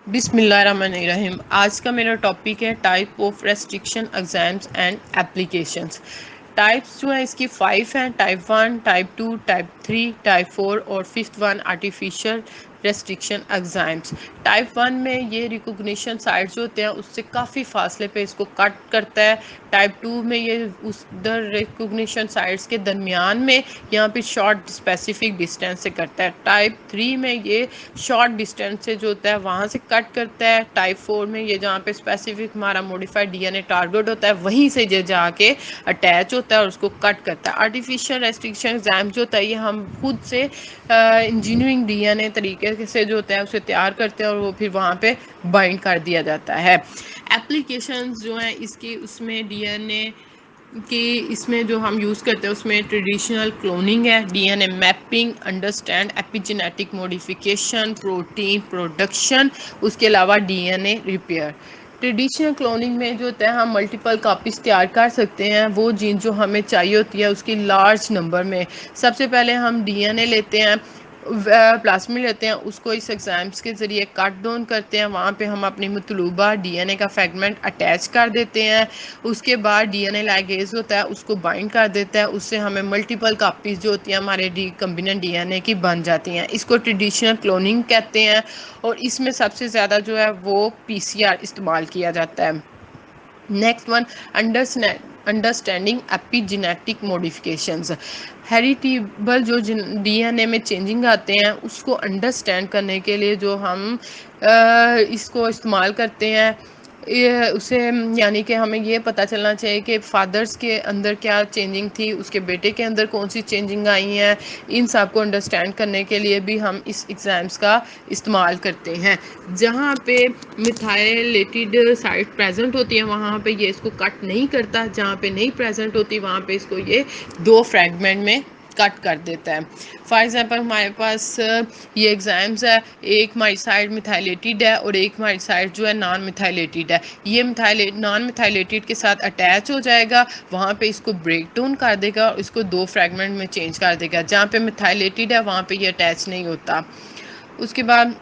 बिस्मिल्लाहिर्रहमानिर्रहीम। आज का मेरा टॉपिक है type of restriction exams and applications. Types जो है इसकी 5 हैं। टाइप 1, टाइप 2, टाइप 3, टाइप 4 और fifth one artificial restriction exams. Type 1 में ये रिकॉग्निशन साइट्स जो होते हैं उससे काफ़ी फासले पे इसको कट करता है। टाइप 2 में ये उस दर रिकॉग्निशन साइट्स के दरमियान में यहाँ पे शॉर्ट स्पेसिफिक डिस्टेंस से करता है। टाइप 3 में ये शॉर्ट डिस्टेंस से जो होता है वहाँ से कट करता है। टाइप 4 में ये जहाँ पे स्पेसिफिक हमारा मॉडिफाइड डीएनए टारगेट होता है वहीं से ये जाके अटैच होता है और उसको कट करता है। आर्टिफिशियल रेस्ट्रिक्शन एग्जाम जो होता है ये हम खुद से इंजीनियरिंग डीएनए तरीके से जो होता है उसे तैयार करते हैं और वो फिर वहाँ पे बाइंड कर दिया जाता है। एप्लीकेशंस जो हैं इसकी उसमें डीएनए कि इसमें जो हम यूज़ करते हैं उसमें ट्रेडिशनल क्लोनिंग है, DNA mapping, understand epigenetic modification, protein production, उसके अलावा डीएनए रिपेयर। ट्रेडिशनल क्लोनिंग में जो होता है हम मल्टीपल कापीज़ तैयार कर सकते हैं वो जीन जो हमें चाहिए होती है उसकी लार्ज नंबर में। सबसे पहले हम डीएनए लेते हैं, प्लाज्मिड लेते हैं, उसको इस एग्ज़ाम्स के ज़रिए कट डाउन करते हैं, वहाँ पे हम अपनी मतलूबा डीएनए का फ्रेगमेंट अटैच कर देते हैं। उसके बाद डीएनए लाइगेज होता है उसको बाइंड कर देता है, उससे हमें मल्टीपल कापीज़ जो होती हैं हमारे रिकम्बिनेंट डीएनए की बन जाती हैं। इसको ट्रेडिशनल क्लोनिंग कहते हैं और इसमें सबसे ज़्यादा जो है वो पीसीआर इस्तेमाल किया जाता है। Next one, understanding epigenetic modifications. Heritable जो डीएनए में चेंजिंग आते हैं उसको अंडरस्टैंड करने के लिए जो हम इसको इस्तेमाल करते हैं ये उसे यानी कि हमें ये पता चलना चाहिए कि फादर्स के अंदर क्या चेंजिंग थी, उसके बेटे के अंदर कौन सी चेंजिंग आई हैं। इन सब को अंडरस्टैंड करने के लिए भी हम इस एग्ज़ाम्स का इस्तेमाल करते हैं। जहाँ पे मिथाइलेटेड साइट प्रेजेंट होती है वहाँ पे ये इसको कट नहीं करता, जहाँ पे नहीं प्रेजेंट होती वहाँ पे इसको ये दो फ्रैगमेंट में कट कर देता है। फॉर एग्ज़ाम्पल हमारे पास ये एग्ज़ाम्स है, एक हमारी साइड मिथाइलेटेड है और एक हमारी साइड जो है नॉन मिथाइलेटेड है। ये नॉन मिथाइलेटेड के साथ अटैच हो जाएगा, वहाँ पे इसको ब्रेक डाउन कर देगा और इसको दो फ्रैगमेंट में चेंज कर देगा। जहाँ पे मिथाइलेटेड है वहाँ पे ये अटैच नहीं होता। उसके बाद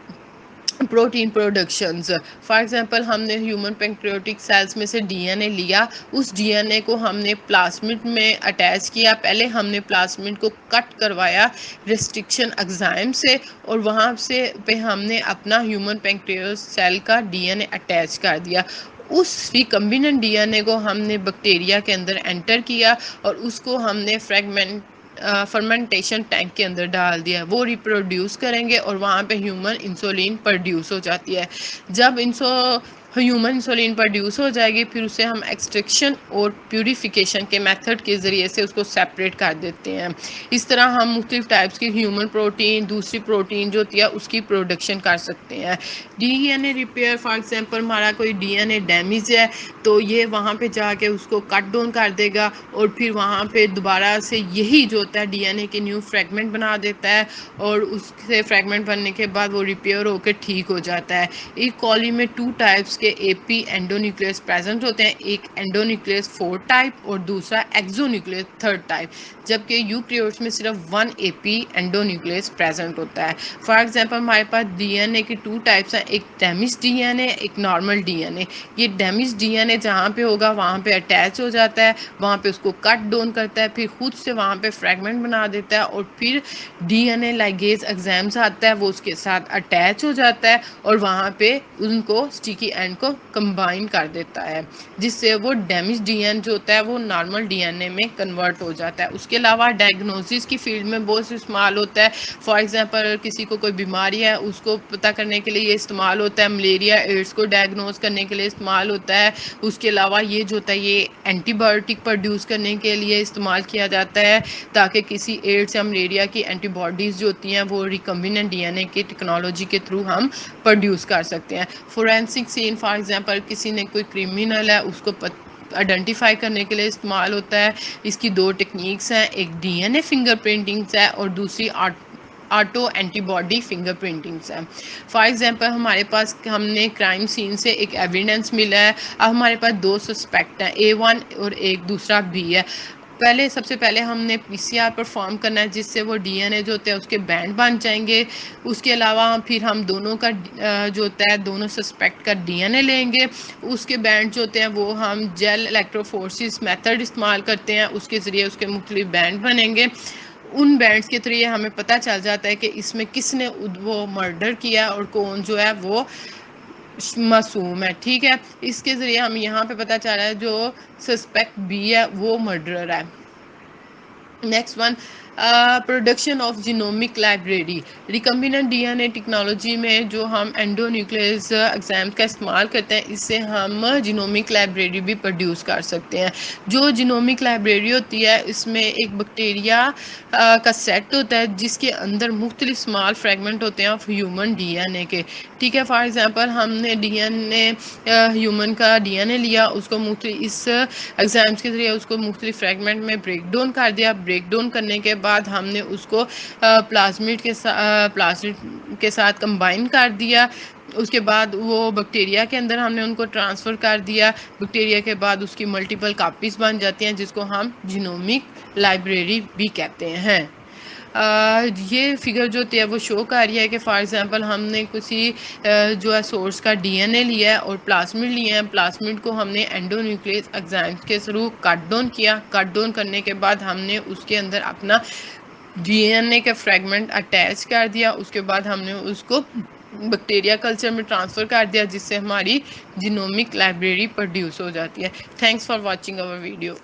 प्रोटीन प्रोडक्शंस। फॉर एग्जांपल हमने ह्यूमन पैंक्रियाटिक सेल्स में से डीएनए लिया, उस डीएनए को हमने प्लाज्मिड में अटैच किया। पहले हमने प्लाज्मिड को कट करवाया रेस्ट्रिक्शन एंजाइम से और वहाँ से पे हमने अपना ह्यूमन पैंक्रियास सेल का डीएनए अटैच कर दिया। उस रिकम्बिनेंट डीएनए को हमने बैक्टीरिया के अंदर एंटर किया और उसको हमने फर्मेंटेशन टैंक के अंदर डाल दिया। वो रिप्रोड्यूस करेंगे और वहाँ पे ह्यूमन इंसुलिन प्रोड्यूस हो जाती है। जब ह्यूमन इंसुलिन प्रोड्यूस हो जाएगी फिर उसे हम एक्सट्रैक्शन और प्यूरिफिकेशन के मेथड के ज़रिए से उसको सेपरेट कर देते हैं। इस तरह हम मुख्तलिफ टाइप्स की ह्यूमन प्रोटीन, दूसरी प्रोटीन जो होती है उसकी प्रोडक्शन कर सकते हैं। डीएनए रिपेयर, फॉर एग्जांपल हमारा कोई डीएनए डैमेज है तो ये वहाँ पे जाके उसको कट डाउन कर देगा और फिर वहाँ पे दोबारा से यही जो होता है डीएनए के न्यू फ्रेगमेंट बना देता है और उससे फ्रेगमेंट बनने के बाद वो रिपेयर होकर ठीक हो जाता है। एक कॉली में 2 टाइप्स के एपी एंडोन्यूक्लियस प्रेजेंट होते हैं, एक एंडोन्यूक्लियस 4 टाइप और दूसरा एक्सोन्यूक्लियस 3rd टाइप, जबकि यूकैरियोट्स में सिर्फ 1 एपी एंडोन्यूक्लियस प्रेजेंट होता है। फॉर एग्जांपल हमारे पास डीएनए के 2 टाइप्स हैं, एक डैमेज डीएनए, एक नॉर्मल डीएनए। ये डैमेज डीएनए जहाँ पे होगा वहाँ पे अटैच हो जाता है, वहाँ पे उसको कट डाउन करता है, फिर खुद से वहाँ पे फ्रेगमेंट बना देता है और फिर डीएनए लाइगेज एग्जाम्स आता है वो उसके साथ अटैच हो जाता है और वहाँ पे उनको स्टिकी एंड को कंबाइन कर देता है, जिससे वो डैमेज डीएनए जो होता है वो नॉर्मल डीएनए में कन्वर्ट हो जाता है। उसके अलावा डायग्नोसिस की फील्ड में बहुत इस्तेमाल होता है। फॉर एग्जांपल किसी को कोई बीमारी है उसको पता करने के लिए ये इस्तेमाल होता है, मलेरिया एड्स को डायग्नोज करने के लिए इस्तेमाल होता है। उसके अलावा ये जो होता है ये एंटीबायोटिक प्रोड्यूस करने के लिए इस्तेमाल किया जाता है ताकि किसी एड्स या मलेरिया की एंटीबॉडीज़ जो होती हैं वो रिकम्बिनेंट डीएनए की टेक्नोलॉजी के थ्रू हम प्रोड्यूस कर सकते हैं। फोरेंसिक सीन, फॉर एग्जांपल किसी ने कोई क्रिमिनल है उसको आइडेंटिफाई करने के लिए इस्तेमाल होता है। इसकी 2 टेक्निक्स हैं, एक डीएनए फिंगरप्रिंटिंग्स है और दूसरी ऑटो एंटीबॉडी फिंगरप्रिंटिंग्स है। फॉर एग्जांपल हमारे पास हमने क्राइम सीन से एक एविडेंस मिला है, अब हमारे पास 2 सस्पेक्ट हैं, A1 और एक दूसरा B है। पहले सबसे पहले हमने पीसीआर परफॉर्म करना है, जिससे वो डीएनए जो होते हैं उसके बैंड बन जाएंगे। उसके अलावा फिर हम दोनों का जो होता है दोनों सस्पेक्ट का डीएनए लेंगे। उसके बैंड जो होते हैं वो हम जेल इलेक्ट्रोफोरेसिस मेथड इस्तेमाल करते हैं, उसके ज़रिए उसके मुख्तलिफ बैंड बनेंगे। उन बैंड्स के थ्रू हमें पता चल जाता है कि इसमें किसने वो मर्डर किया और कौन जो है वो मासूम है। ठीक है, इसके ज़रिए हम यहाँ पे पता चल रहा है जो सस्पेक्ट बी है वो मर्डरर है। Next one, production of genomic library. Recombinant DNA technology में जो हम एंडोन्यूक्लियस एग्जाम का इस्तेमाल करते हैं, इससे हम जीनोमिक लाइब्रेरी भी प्रोड्यूस कर सकते हैं। जो जीनोमिक लाइब्रेरी होती है इसमें एक बैक्टीरिया का सेट होता है जिसके अंदर मुख्तलिफ स्मॉल फ्रेगमेंट होते हैं ऑफ ह्यूमन डीएनए के। ठीक है, फॉर एग्जांपल हमने डीएनए ह्यूमन का डीएनए लिया, उसको इस एग्जाम्स के जरिए उसको मुख्तलिफ फ्रेगमेंट में ब्रेक डाउन कर दिया। ब्रेक डाउन करने के बाद हमने उसको प्लाज्मिड के साथ कंबाइन कर दिया। उसके बाद वो बैक्टीरिया के अंदर हमने उनको ट्रांसफ़र कर दिया। बैक्टीरिया के बाद उसकी मल्टीपल कापीज़ बन जाती हैं जिसको हम जीनोमिक लाइब्रेरी भी कहते हैं। ये फिगर जो होती है वो शो कर रही है कि फॉर एग्जांपल हमने किसी जो है सोर्स का डीएनए लिया है और प्लाज्मिड लिए हैं। प्लाज्मिड को हमने एंडोन्यूक्लियस एंजाइम के थ्रू कट डाउन किया। कट डाउन करने के बाद हमने उसके अंदर अपना डीएनए का फ्रेगमेंट अटैच कर दिया। उसके बाद हमने उसको बैक्टीरिया कल्चर में ट्रांसफ़र कर दिया जिससे हमारी जीनोमिक लाइब्रेरी प्रोड्यूस हो जाती है। Thanks for watching our video.